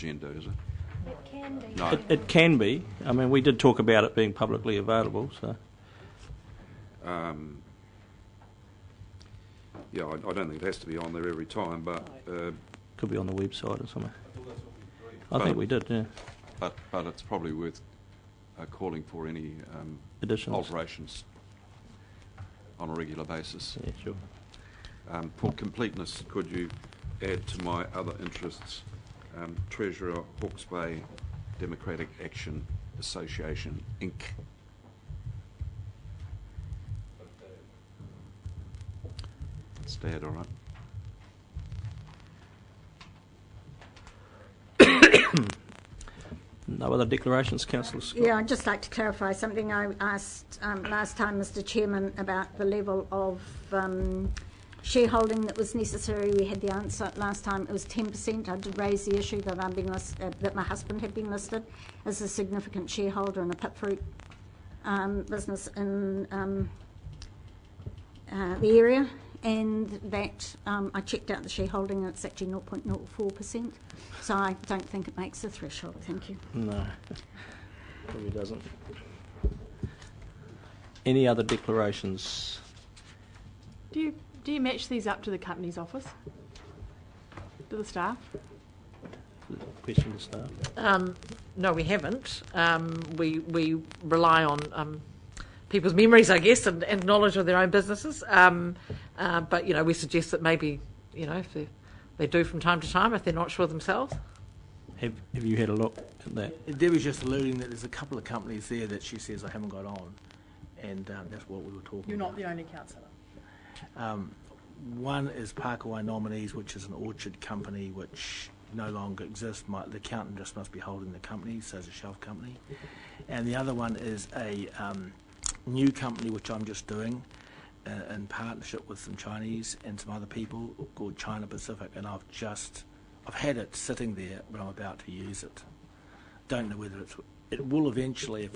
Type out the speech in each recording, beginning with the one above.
agenda, is it? It can be. No. It can be. I mean, we did talk about it being publicly available, so... Yeah, I don't think it has to be on there every time, but... Could be on the website or something. I think we did, yeah. But it's probably worth calling for any Additions. alterations on a regular basis. Yeah, sure. For completeness, could you add to my other interests, Treasurer, Hawke's Bay Democratic Action Association, Inc. Dad, all right. No other declarations, Councillor Scott? Yeah, I'd just like to clarify something I asked last time, Mr Chairman, about the level of shareholding that was necessary. We had the answer last time. It was 10%. I did raise the issue that I'm being that my husband had been listed as a significant shareholder in a pit fruit business in the area. And that I checked out the shareholding and it's actually 0.04%. So I don't think it makes the threshold. Thank you. No, probably doesn't. Any other declarations? Do you match these up to the company's office? To the staff? Question to staff. No, we haven't. We rely on people's memories, I guess, and knowledge of their own businesses. But, you know, we suggest that maybe, you know, if they do from time to time if they're not sure themselves. Have you had a look at that? Debbie's just alluding that there's a couple of companies there that she says I haven't got on, and that's what we were talking You're about. not the only councillor. One is Parkawai Nominees, which is an orchard company which no longer exists. The accountant just must be holding the company, so it's a shelf company. And the other one is a new company which I'm just doing in partnership with some Chinese and some other people called China Pacific, and I've had it sitting there, but I'm about to use it. Don't know whether it will eventually it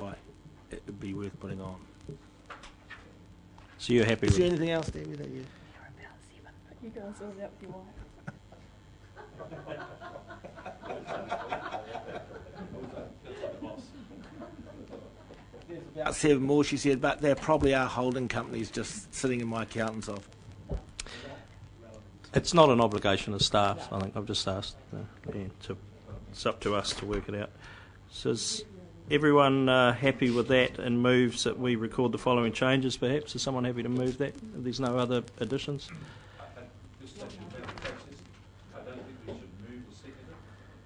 would be worth putting on. So you're happy Is with there anything else, Debbie, that you... You're about 7. You go and sort it out with your wife. There's about 7 more, she said, but there probably are holding companies just sitting in my accountant's office. It's not an obligation of staff, I think. I've just asked. It's up to us to work it out. So is everyone happy with that and moves that we record the following changes, perhaps? Is someone happy to move that? If there's no other additions? I don't think we should move or second it.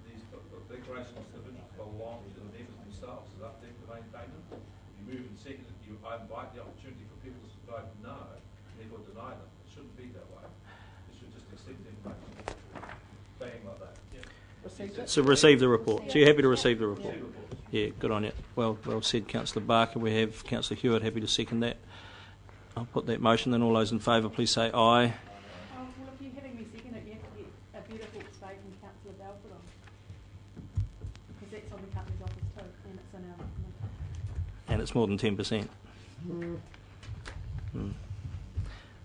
These declarations of interest belong to the members themselves. It's up to them to maintain them. If you move and second it, you invite the opportunity for people to vote no, and therefore deny them. It shouldn't be that way. It should just accept information. Bang like that. Yeah. So receive the report. So you're happy to receive the report? Yeah, good on you. Well said, Councillor Barker. We have Councillor Hewitt happy to second that. I'll put that motion. Then all those in favour, please say aye. Well, if you're having me second it, you have to get a better Hawke's Bay from Councillor Belford on. Because that's on the company's office too, and it's in our document. And it's more than 10%.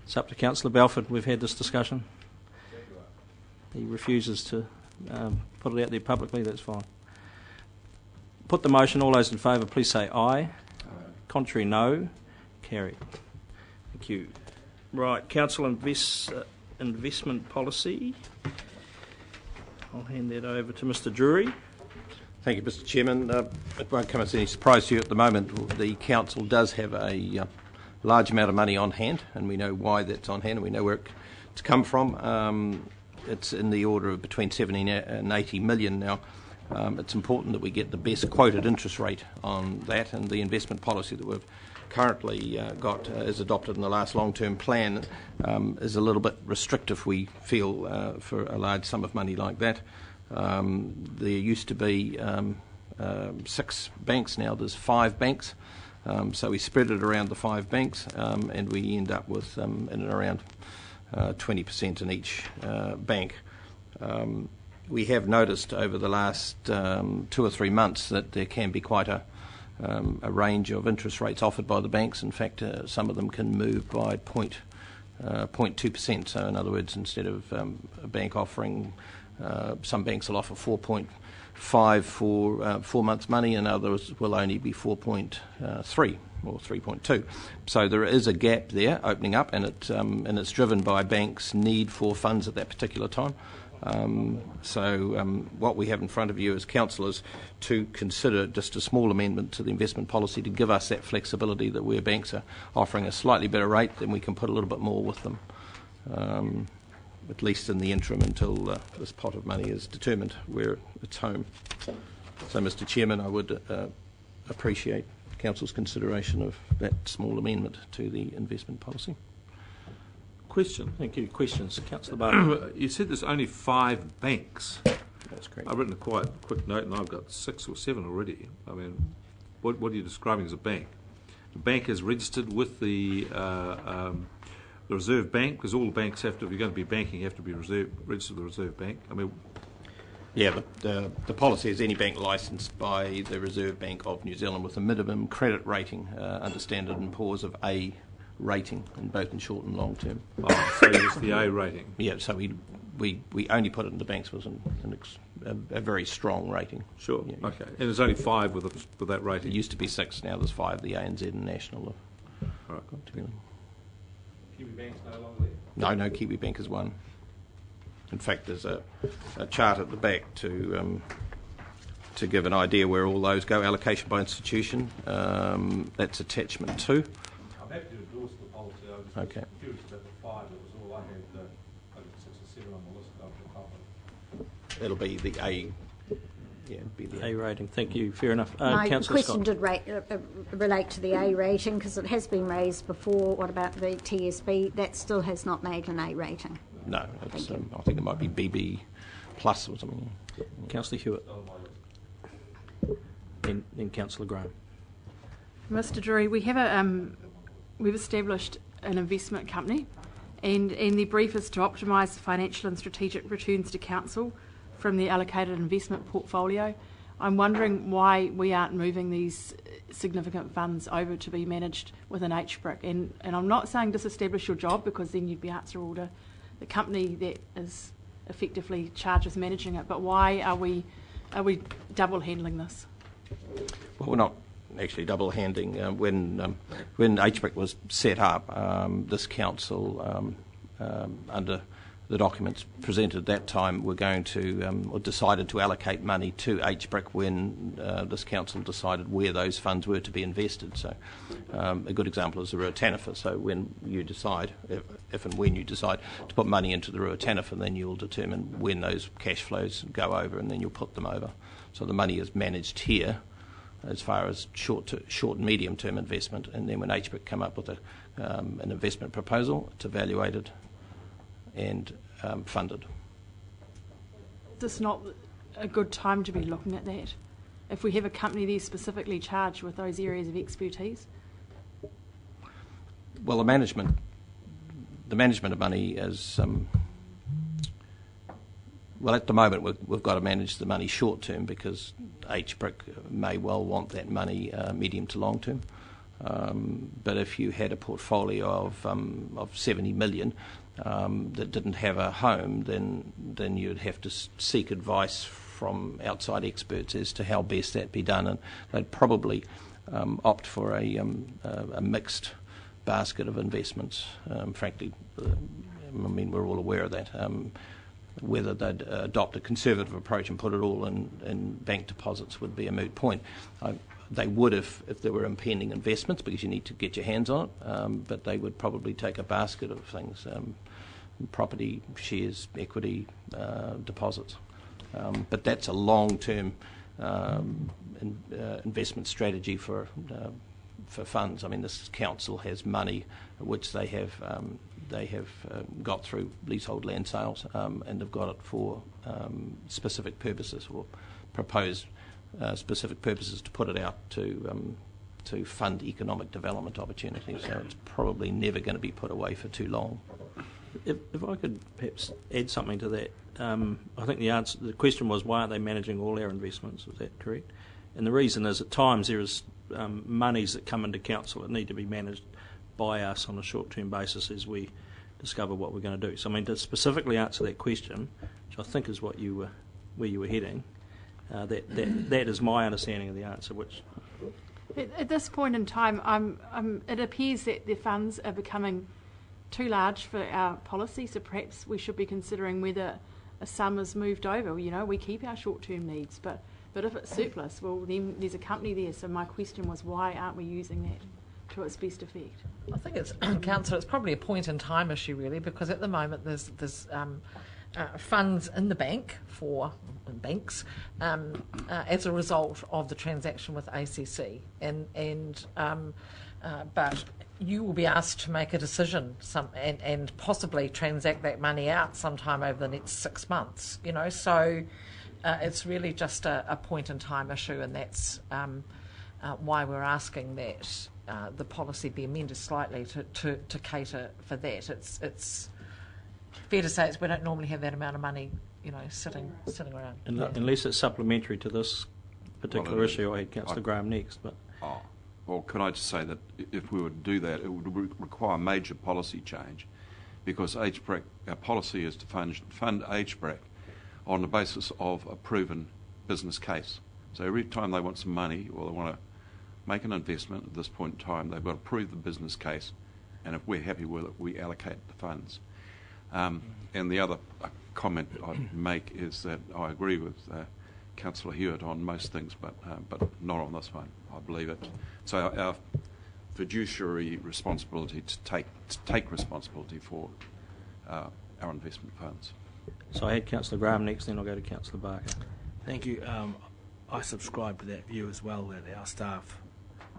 It's up to Councillor Belford. We've had this discussion. He refuses to put it out there publicly. That's fine. Put the motion. All those in favour, please say aye. Contrary, no. Carried. Thank you. Right, Council investment policy. I'll hand that over to Mr Drury. Thank you, Mr Chairman. It won't come as any surprise to you at the moment. The Council does have a large amount of money on hand, and we know why that's on hand, and we know where it's come from. It's in the order of between 70 and 80 million now. It's important that we get the best quoted interest rate on that, and the investment policy that we've currently got as adopted in the last long-term plan is a little bit restrictive, we feel, for a large sum of money like that. There used to be 6 banks, now there's 5 banks, so we spread it around the 5 banks, and we end up with in and around 20% in each bank. We have noticed over the last 2 or 3 months that there can be quite a range of interest rates offered by the banks. In fact, some of them can move by 0.2%. So in other words, instead of a bank offering, some banks will offer 5 for 4 months' money, and others will only be 4.3 or 3.2. So there is a gap there opening up, and it's driven by banks' need for funds at that particular time. What we have in front of you as council is to consider just a small amendment to the investment policy to give us that flexibility that where banks are offering a slightly better rate, then we can put a little bit more with them, at least in the interim until this pot of money is determined where it's home. So, Mr Chairman, I would appreciate council's consideration of that small amendment to the investment policy. Question. Thank you. Questions? Councillor Barton. You said there's only 5 banks. That's correct. I've written a quite quick note, and I've got 6 or 7 already. I mean, what are you describing as a bank? The bank is registered with the Reserve Bank, because all the banks have to, if you're going to be banking, you have to be registered with the Reserve Bank. I mean, yeah, the policy is any bank licensed by the Reserve Bank of New Zealand with a minimum credit rating under Standard & Poor's of A rating, in both in short and long term. oh, so it's the A rating. Yeah, so we only put it into banks with a very strong rating. Sure. Yeah. Okay. And there's only 5 with that rating. It used to be 6. Now there's 5. The ANZ and National have All right. got together. Kiwi Bank's no longer there? No, Kiwi Bank is one. In fact, there's a chart at the back to give an idea where all those go. Allocation by institution. That's attachment 2. I'm happy to endorse the policy. I was Okay. confused about the 5. That was all I had. I got 6 or 7 on the list of the top. It'll be the A. Yeah, it'll be the A rating. Thank you. Fair enough. My Councillor question Scott. did relate to the A rating, because it has been raised before. What about the TSB? That still has not made an A rating. No, it's, I think it might be BB plus or something. Councillor Hewitt. Then Councillor Graham. Mr. Drury, we have we've established an investment company, and the brief is to optimise the financial and strategic returns to council from the allocated investment portfolio. I'm wondering why we aren't moving these significant funds over to be managed within HBRC. And I'm not saying disestablish your job, because then you'd be answerable to the company that is effectively charged with managing it. But why are we double handling this? Well, we're not actually double handing. When HBRC was set up, this council, under the documents presented at that time, were going to, or decided to allocate money to HBRC when this council decided where those funds were to be invested. So a good example is the Ruataniwha. So when you decide, if and when you decide to put money into the Ruataniwha, then you'll determine when those cash flows go over, and then you'll put them over. So the money is managed here as far as short and medium term investment, and then when HBRC come up with an investment proposal, it's evaluated and funded. Is this not a good time to be looking at that? If we have a company that's specifically charged with those areas of expertise? Well, the management of money is, well, at the moment we've got to manage the money short term, because HBRC may well want that money medium to long term. But if you had a portfolio of 70 million that didn't have a home, then you'd have to seek advice from outside experts as to how best that be done, and they'd probably opt for a mixed basket of investments. Frankly, I mean, we're all aware of that. Whether they'd adopt a conservative approach and put it all in bank deposits would be a moot point. They would if there were impending investments, because you need to get your hands on it, but they would probably take a basket of things, property, shares, equity, deposits. But that's a long-term investment strategy for funds. I mean, this council has money which they have got through leasehold land sales, and they've got it for specific purposes, or proposed specific purposes to put it out to fund economic development opportunities. So it's probably never going to be put away for too long. If I could perhaps add something to that, I think the question was, why aren't they managing all our investments? Is that correct? And the reason is, at times there is monies that come into council that need to be managed by us on a short-term basis as we discover what we're going to do. So, I mean, to specifically answer that question, which I think is where you were heading, That is my understanding of the answer, which... At this point in time, it appears that the funds are becoming too large for our policy, so perhaps we should be considering whether a sum is moved over. You know, we keep our short-term needs, but if it's surplus, well, then there's a company there. So my question was, why aren't we using that to its best effect? I think it's, Councillor, it's probably a point in time issue really, because at the moment there's funds in the bank for banks as a result of the transaction with ACC, but you will be asked to make a decision and possibly transact that money out sometime over the next 6 months. You know, so it's really just a point in time issue, and that's why we're asking that the policy be amended slightly to cater for that. It's fair to say we don't normally have that amount of money, you know, sitting around. Unless it's supplementary to this particular issue. I had Councillor Graham next, but... Well, can I just say that if we were to do that, it would require major policy change, because HBRC, our policy is to fund HBRC on the basis of a proven business case. So every time they want some money or they want to make an investment at this point in time, they've got to prove the business case, and if we're happy with it, we allocate the funds. And the other comment I'd make is that I agree with Councillor Hewitt on most things, but not on this one. I believe it. So our fiduciary responsibility to take responsibility for our investment funds. So I had Councillor Graham next, then I'll go to Councillor Barker. Thank you. I subscribe to that view as well, that our staff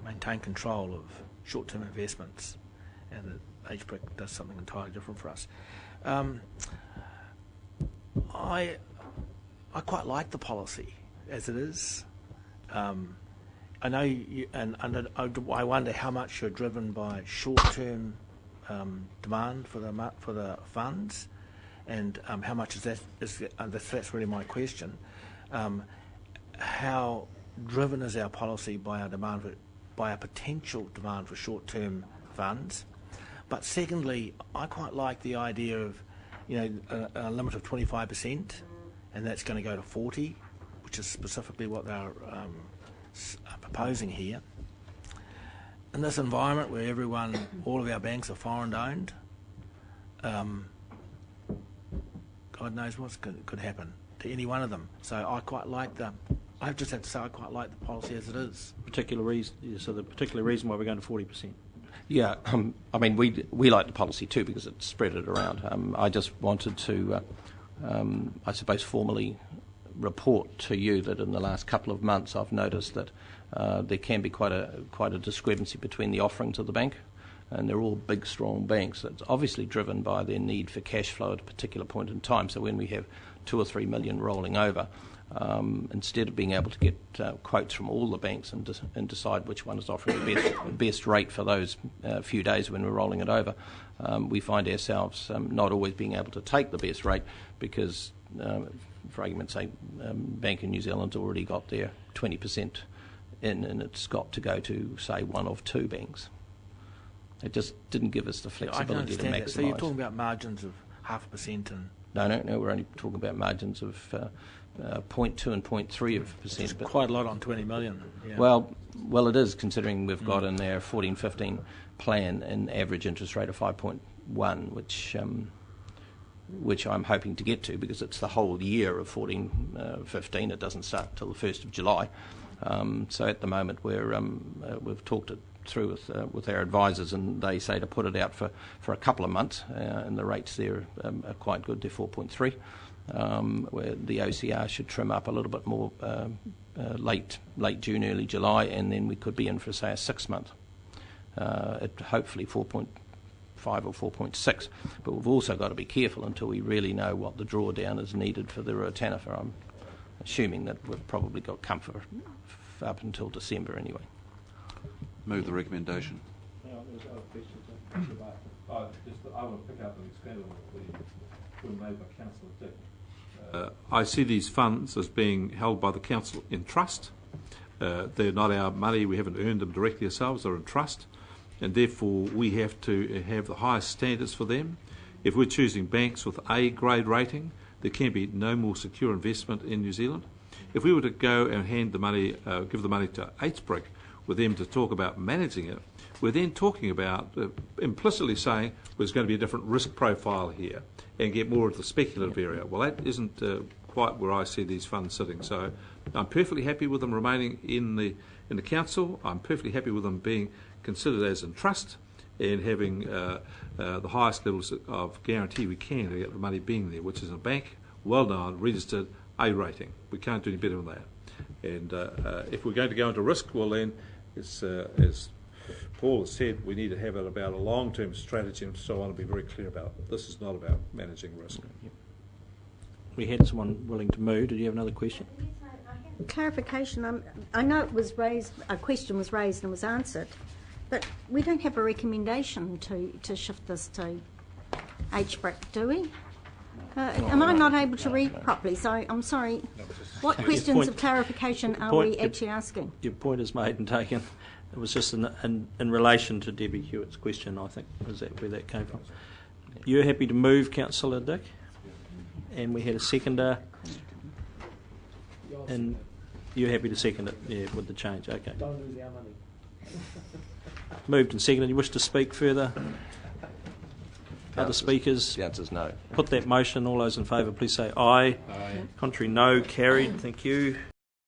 maintain control of short-term investments, and that HBRC does something entirely different for us. I quite like the policy as it is. I know you, and I wonder how much you're driven by short-term demand for the funds, and how much is that? That's really my question. How driven is our policy by our potential demand for short-term funds? But secondly, I quite like the idea of, you know, a limit of 25%, and that's going to go to 40%, which is specifically what they're proposing here. In this environment where all of our banks are foreign-owned, God knows what could happen to any one of them. So I just have to say I quite like the policy as it is. Particular reason. So the particular reason why we're going to 40%. Yeah, I mean, we like the policy too because it spread it around. I just wanted to, I suppose, formally report to you that in the last couple of months I've noticed that there can be quite a discrepancy between the offerings of the bank, and they're all big, strong banks. It's obviously driven by their need for cash flow at a particular point in time. So when we have 2 or 3 million rolling over, instead of being able to get quotes from all the banks and decide which one is offering the best rate for those few days when we're rolling it over, we find ourselves not always being able to take the best rate because, for argument's sake, Bank in New Zealand's already got their 20% in, and it's got to go to, say, one of 2 banks. It just didn't give us the flexibility to maximise. So you're talking about margins of 0.5% and... No, we're only talking about margins of 0.2 and 0.3%. It's quite a lot on 20 million. Yeah. Well, it is, considering we've got in there 14-15 plan an average interest rate of 5.1, which I'm hoping to get to because it's the whole year of 14-15. It doesn't start until the 1st of July. So at the moment we've talked it through with our advisors, and they say to put it out for a couple of months, and the rates there are quite good. They're 4.3, where the OCR should trim up a little bit more late June, early July, and then we could be in for, say, a 6 month at hopefully 4.5 or 4.6. But we've also got to be careful until we really know what the drawdown is needed for the Ruataniwha. I'm assuming that we've probably got comfort up until December anyway. Move the recommendation. I want to pick up and expand on the point made by Councillor Dick. I see these funds as being held by the council in trust. They're not our money. We haven't earned them directly ourselves. They're in trust, and therefore we have to have the highest standards for them. If we're choosing banks with A grade rating, there can be no more secure investment in New Zealand. if we were to go and hand the money, give the money to HBRC with them to talk about managing it, we're then talking about implicitly saying there's going to be a different risk profile here and get more of the speculative area. Well, that isn't quite where I see these funds sitting. So I'm perfectly happy with them remaining in the council. I'm perfectly happy with them being considered as in trust and having the highest levels of guarantee we can to get the money being there, which is a bank, well-known, registered, A rating. We can't do any better than that. And if we're going to go into risk, well then, as Paul has said, we need to have it about a long-term strategy, and so I want to be very clear about it. This is not about managing risk. We had someone willing to move. Did you have another question? Clarification. I know it was raised, a question was raised and was answered, but we don't have a recommendation to shift this to HBRC, do we? Am I not able to read properly? So I'm sorry. What questions of clarification are we actually asking? Your point is made and taken. It was just in relation to Debbie Hewitt's question, I think. Is that where that came from? You're happy to move, Councillor Dick? And we had a seconder. And you're happy to second it, yeah, with the change. Okay. Don't lose our money. Moved and seconded. You wish to speak further? Other speakers? The answer's no. Put that motion. All those in favour, please say aye. Aye. Contrary, no. Carried. Thank you.